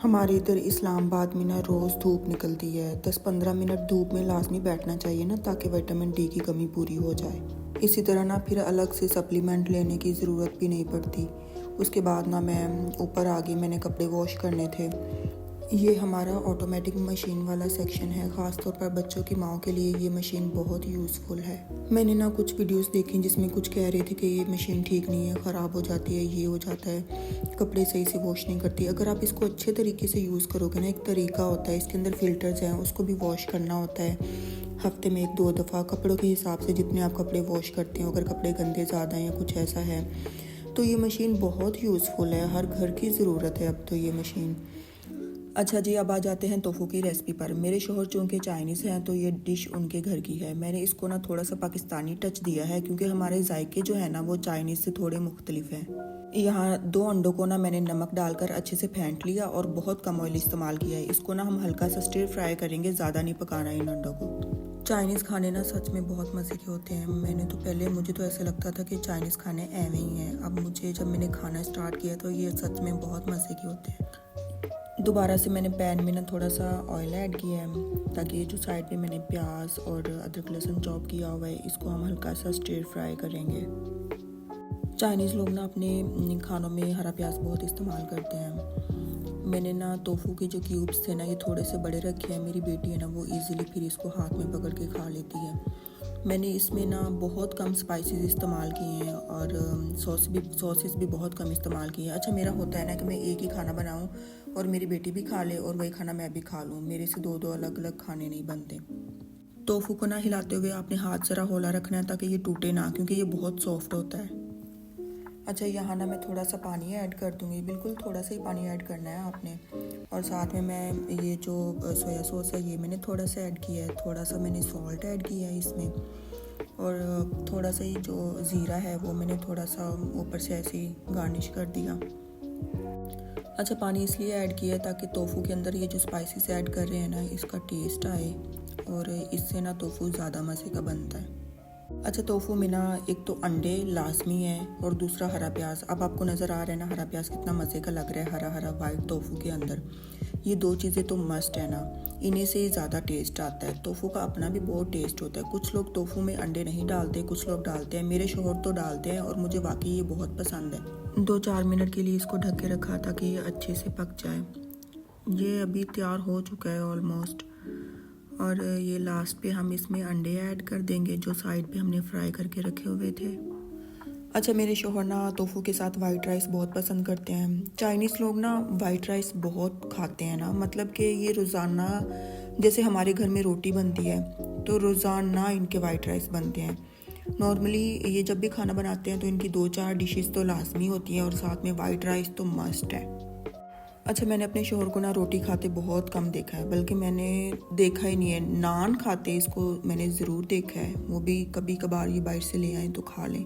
हमारे इधर इस्लामाबाद में ना रोज़ धूप निकलती है। 10-15 मिनट धूप में लाजमी बैठना चाहिए ना, ताकि विटामिन डी की कमी पूरी हो जाए। इसी तरह ना फिर अलग से सप्लीमेंट लेने की ज़रूरत भी नहीं पड़ती। उसके बाद ना मैं ऊपर आ गई, मैंने कपड़े वॉश करने थे। ये हमारा ऑटोमेटिक मशीन वाला सेक्शन है। ख़ास तौर पर बच्चों की माँओं के लिए ये मशीन बहुत यूज़फुल है। मैंने ना कुछ वीडियोस देखी जिसमें कुछ कह रहे थे कि ये मशीन ठीक नहीं है, ख़राब हो जाती है, ये हो जाता है, कपड़े सही से वॉश नहीं करती। अगर आप इसको अच्छे तरीके से यूज़ करोगे ना, एक तरीका होता है, इसके अंदर फ़िल्टर्स हैं, उसको भी वॉश करना होता है हफ्ते में 1-2 दफ़ा, कपड़ों के हिसाब से जितने आप कपड़े वॉश करते हो। अगर कपड़े गंदे ज़्यादा हैं या कुछ ऐसा है तो ये मशीन बहुत यूज़फुल है, हर घर की ज़रूरत है अब तो ये मशीन। अच्छा जी, अब आ जाते हैं टोफू की रेसिपी पर। मेरे शोहर चूँकि चाइनीज़ हैं तो ये डिश उनके घर की है। मैंने इसको ना थोड़ा सा पाकिस्तानी टच दिया है, क्योंकि हमारे जायके जो है ना वो चाइनीज़ से थोड़े मुख्तलिफ हैं। यहाँ 2 अंडों को ना मैंने नमक डालकर अच्छे से फेंट लिया और बहुत कम ऑयल इस्तेमाल किया है। इसको ना हम हल्का सा स्टिर फ्राई करेंगे, ज़्यादा नहीं पकाना इन अंडों को। चाइनीज़ खाने ना सच में बहुत मज़े के होते हैं। मुझे तो ऐसा लगता था कि चाइनीज़ खाने एवं ही हैं। अब जब मैंने खाना स्टार्ट किया तो ये सच में बहुत मज़े के होते हैं। दोबारा से मैंने पैन में ना थोड़ा सा ऑयल ऐड किया है, ताकि ये जो साइड पे मैंने प्याज और अदरक लहसुन चॉप किया हुआ है, इसको हम हल्का सा स्टिर फ्राई करेंगे। चाइनीज़ लोग ना अपने खानों में हरा प्याज बहुत इस्तेमाल करते हैं। मैंने ना टोफू के जो क्यूब्स थे ना, ये थोड़े से बड़े रखे हैं। मेरी बेटी है ना, वो इजीली फिर इसको हाथ में पकड़ के खा लेती है। मैंने इसमें ना बहुत कम स्पाइसेस इस्तेमाल किए हैं और सॉसेस भी बहुत कम इस्तेमाल किए हैं। अच्छा, मेरा होता है ना कि मैं एक ही खाना बनाऊं और मेरी बेटी भी खा ले और वही खाना मैं भी खा लूं। मेरे से 2-2 अलग अलग खाने नहीं बनते। टोफू को ना हिलाते हुए आपने हाथ ज़रा हौला रखना है, ताकि ये टूटे ना, क्योंकि ये बहुत सॉफ्ट होता है। अच्छा, यहाँ ना मैं थोड़ा सा पानी ऐड कर दूँगी, बिल्कुल थोड़ा सा ही पानी ऐड करना है आपने। और साथ में मैं ये जो सोया सॉस है ये मैंने थोड़ा सा ऐड किया है, थोड़ा सा मैंने सॉल्ट ऐड किया है इसमें, और थोड़ा सा ही जो ज़ीरा है वो मैंने थोड़ा सा ऊपर से ऐसे ही गार्निश कर दिया। अच्छा, पानी इसलिए ऐड किया है ताकि टोफू के अंदर ये जो स्पाइसेस ऐड कर रहे हैं ना, इसका टेस्ट आए, और इससे ना टोफू ज़्यादा मज़े का बनता है। अच्छा, टोफू में ना एक तो अंडे लाजमी है और दूसरा हरा प्याज। अब आपको नज़र आ रहा है ना हरा प्याज कितना मज़े का लग रहा है, हरा हरा वाइट टोफू के अंदर। ये 2 चीज़ें तो मस्ट है ना, इन्हीं से ज़्यादा टेस्ट आता है। टोफू का अपना भी बहुत टेस्ट होता है। कुछ लोग टोफू में अंडे नहीं डालते, कुछ लोग डालते हैं। मेरे शोहर तो डालते हैं और मुझे वाकई ये बहुत पसंद है। 2-4 मिनट के लिए इसको ढक के रखा ताकि ये अच्छे से पक जाए। ये अभी तैयार हो चुका है ऑलमोस्ट, और ये लास्ट पे हम इसमें अंडे ऐड कर देंगे जो साइड पे हमने फ्राई करके रखे हुए थे। अच्छा, मेरे शोहर ना टोफू के साथ वाइट राइस बहुत पसंद करते हैं। चाइनीज़ लोग ना वाइट राइस बहुत खाते हैं ना, मतलब कि ये रोज़ाना, जैसे हमारे घर में रोटी बनती है तो रोज़ाना इनके वाइट राइस बनते हैं। नॉर्मली ये जब भी खाना बनाते हैं तो इनकी 2-4 डिशेस तो लाजमी होती हैं और साथ में वाइट राइस तो मस्ट है। अच्छा, मैंने अपने शोहर को ना रोटी खाते बहुत कम देखा है, बल्कि मैंने देखा ही नहीं है। नान खाते इसको मैंने ज़रूर देखा है, वो भी कभी कभार ये बाहर से ले आए तो खा लें।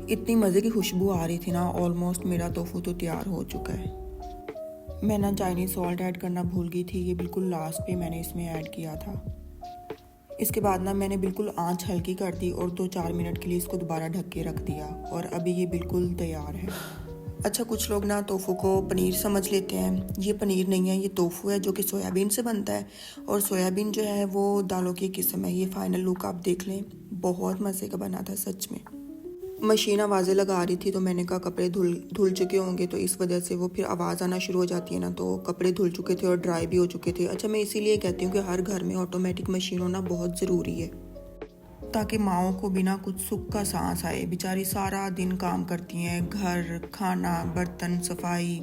इतनी मज़े की खुशबू आ रही थी ना, ऑलमोस्ट मेरा टोफू तो तैयार हो चुका है। मैं ना चाइनीज़ सॉल्ट ऐड करना भूल गई थी, ये बिल्कुल लास्ट पे मैंने इसमें ऐड किया था। इसके बाद ना मैंने बिल्कुल आंच हल्की कर दी और 2-4 मिनट के लिए इसको दोबारा ढक के रख दिया, और अभी ये बिल्कुल तैयार है। अच्छा, कुछ लोग ना टोफू को पनीर समझ लेते हैं। ये पनीर नहीं है, ये टोफू है जो कि सोयाबीन से बनता है, और सोयाबीन जो है वो दालों की किस्म है। ये फाइनल लुक आप देख लें, बहुत मज़े का बना था सच में। मशीन आवाज़ें लगा रही थी तो मैंने कहा कपड़े धुल चुके होंगे, तो इस वजह से वो फिर आवाज़ आना शुरू हो जाती है ना, तो कपड़े धुल चुके थे और ड्राई भी हो चुके थे। अच्छा, मैं इसीलिए कहती हूँ कि हर घर में ऑटोमेटिक मशीन होना बहुत ज़रूरी है, ताकि माओं को बिना कुछ सुख का सांस आए। बेचारी सारा दिन काम करती हैं, घर, खाना, बर्तन, सफाई।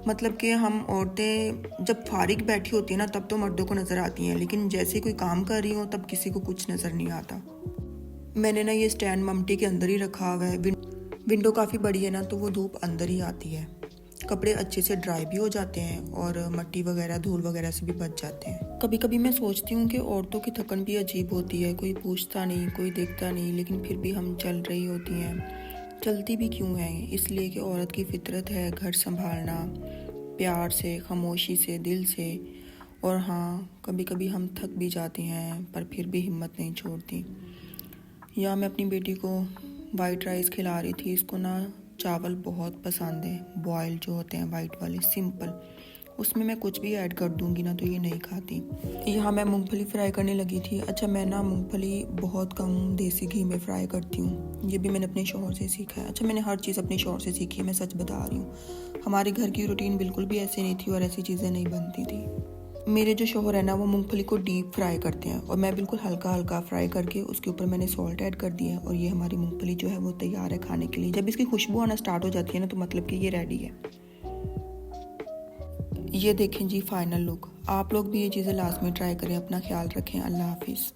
मतलब कि हम औरतें जब फारिग बैठी होती हैं ना, तब तो मर्दों को नज़र आती हैं, लेकिन जैसे कोई काम कर रही हो तब किसी को कुछ नज़र नहीं आता। मैंने ना ये स्टैंड ममटी के अंदर ही रखा हुआ है। विंडो काफ़ी बड़ी है ना, तो वो धूप अंदर ही आती है। कपड़े अच्छे से ड्राई भी हो जाते हैं और मट्टी वगैरह, धूल वगैरह से भी बच जाते हैं। कभी कभी मैं सोचती हूँ कि औरतों की थकन भी अजीब होती है। कोई पूछता नहीं, कोई देखता नहीं, लेकिन फिर भी हम चल रही होती हैं। चलती भी क्यों हैं? इसलिए कि औरत की फितरत है घर संभालना, प्यार से, खामोशी से, दिल से। और हाँ, कभी कभी हम थक भी जाती हैं, पर फिर भी हिम्मत नहीं छोड़ती। या मैं अपनी बेटी को वाइट राइस खिला रही थी। इसको ना चावल बहुत पसंद है, बॉयल जो होते हैं वाइट वाले, सिंपल। उसमें मैं कुछ भी ऐड कर दूंगी ना तो ये नहीं खाती। यहाँ मैं मूंगफली फ्राई करने लगी थी। अच्छा, मैं ना मूंगफली बहुत कम देसी घी में फ्राई करती हूँ, ये भी मैंने अपने शौहर से सीखा है। अच्छा, मैंने हर चीज़ अपने शौहर से सीखी है, मैं सच बता रही हूँ। हमारे घर की रूटीन बिल्कुल भी ऐसी नहीं थी और ऐसी चीज़ें नहीं बनती थी। मेरे जो शौहर है ना वो मूंगफली को डीप फ्राई करते हैं और मैं बिल्कुल हल्का हल्का फ्राई करके उसके ऊपर मैंने सॉल्ट ऐड कर दिया है और ये हमारी मूंगफली जो है वो तैयार है खाने के लिए। जब इसकी खुशबू आना स्टार्ट हो जाती है ना तो मतलब कि ये रेडी है। ये देखें जी फाइनल लुक। आप लोग भी ये चीज़ें लाजमी ट्राई करें। अपना ख्याल रखें। अल्लाह हाफिज़।